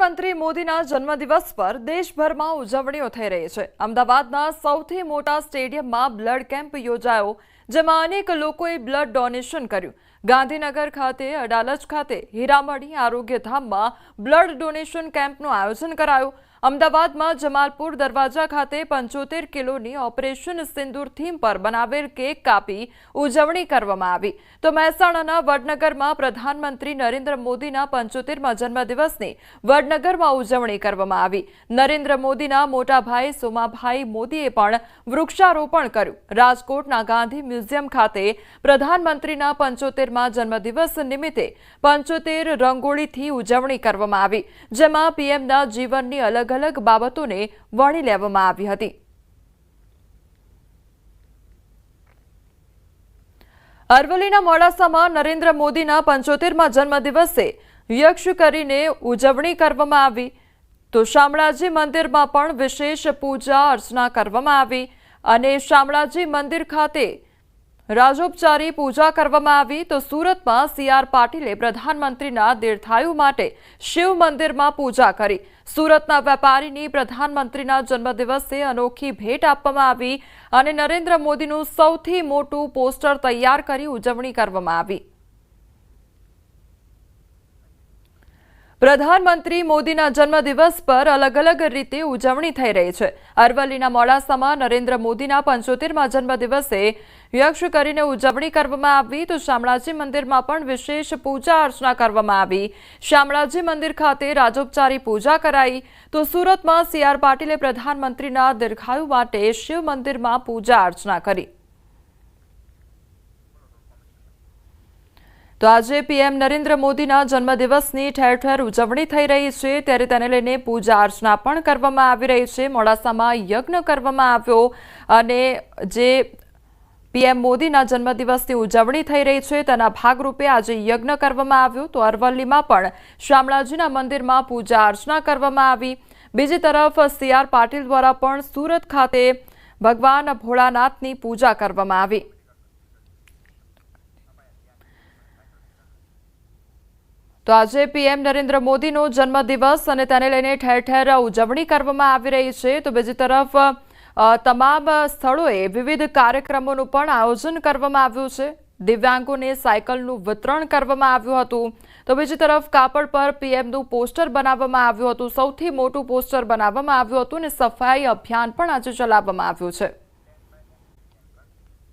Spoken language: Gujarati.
પ્રધાનમંત્રી મોદીના જન્મદિવસ પર દેશભરમાં ઉજવણીઓ થઈ રહી છે। અમદાવાદના સૌથી મોટા સ્ટેડિયમમાં બ્લડ કેમ્પ યોજાયો, જેમાં અનેક લોકોએ બ્લડ ડોનેશન કર્યું। ગાંધીનગર ખાતે, અડાલજ ખાતે, હીરામણી આરોગ્યધામમાં બ્લડ ડોનેશન કેમ્પનું આયોજન કરાયું। અમદાવાદમાં જમાલપુર દરવાજા ખાતે 75 કિલોની ઓપરેશન સિંદૂર થીમ પર બનાવેલ કેક કાપી ઉજવણી કરવામાં આવી। તો મહેસાણાના વડનગરમાં પ્રધાનમંત્રી નરેન્દ્ર મોદીના 75મા જન્મદિવસની વડનગરમાં ઉજવણી કરવામાં આવી। નરેન્દ્ર મોદીના મોટા ભાઈ સોમાભાઈ મોદીએ પણ વૃક્ષારોપણ કર્યું। રાજકોટના ગાંધી મ્યુઝિયમ ખાતે પ્રધાનમંત્રીના 75મા જન્મદિવસ નિમિત્તે 75 રંગોળીથી ઉજવણી કરવામાં આવી, જેમાં પીએમના જીવનની અલગ બાબતોને વણી લેવામાં આવી હતી। અરવલ્લીના મોડાસામાં નરેન્દ્ર મોદીના 75મા જન્મદિવસે યક્ષ કરીને ઉજવણી કરવામાં આવી। તો શામળાજી મંદિરમાં પણ વિશેષ પૂજા અર્ચના કરવામાં આવી અને શામળાજી મંદિર ખાતે રાજોપચારી પૂજા કરવામાં આવી। તો સુરતમાં સીઆર પાટીલે પ્રધાનમંત્રીના દીર્ઘાયુ માટે શિવ મંદિરમાં પૂજા કરી। સુરતના વેપારીની પ્રધાનમંત્રીના જન્મદિવસે અનોખી ભેટ આપવામાં આવી અને નરેન્દ્ર મોદીનું સૌથી મોટું પોસ્ટર તૈયાર કરી ઉજવણી કરવામાં આવી। પ્રધાનમંત્રી મોદીના જન્મદિવસ પર અલગ રીતે ઉજવણી થઈ રહી છે। અરવલ્લીના મોડાસામાં નરેન્દ્ર મોદીના 75મા જન્મદિવસે યક્ષ કરીને ઉજવણી કરવામાં આવી। તો શામળાજી મંદિરમાં પણ વિશેષ પૂજા અર્ચના કરવામાં આવી। શામળાજી મંદિર ખાતે રાજોપચારી પૂજા કરાઈ। તો સુરતમાં સીઆર પાટીલે પ્રધાનમંત્રીના દીર્ઘાયુ માટે શિવ મંદિરમાં પૂજા અર્ચના કરી। તો આજે પીએમ નરેન્દ્ર મોદીના જન્મદિવસની ઠેર ઉજવણી થઈ રહી છે, ત્યારે તેને લઈને પૂજા અર્ચના પણ કરવામાં આવી રહી છે। મોડાસામાં યજ્ઞ કરવામાં આવ્યો અને જે પીએમ મોદીના જન્મદિવસની ઉજવણી થઈ રહી છે તેના ભાગરૂપે આજે યજ્ઞ કરવામાં આવ્યો। તો અરવલ્લીમાં પણ શામળાજીના મંદિરમાં પૂજા અર્ચના કરવામાં આવી। બીજી તરફ સીઆર પાટીલ દ્વારા પણ સુરત ખાતે ભગવાન ભોળાનાથની પૂજા કરવામાં આવી। તો આજે પીએમ નરેન્દ્ર મોદીનો જન્મદિવસ અને તેને લઈને ઠેર ઉજવણી કરવામાં આવી રહી છે। તો બીજી તરફ તમામ સ્થળોએ વિવિધ કાર્યક્રમોનું પણ આયોજન કરવામાં આવ્યું છે। દિવ્યાંગોને સાયકલનું વિતરણ કરવામાં આવ્યું હતું। તો બીજી તરફ કાપડ પર પીએમનું પોસ્ટર બનાવવામાં આવ્યું હતું, સૌથી મોટું પોસ્ટર બનાવવામાં આવ્યું હતું અને સફાઈ અભિયાન પણ આજે ચલાવવામાં આવ્યું છે।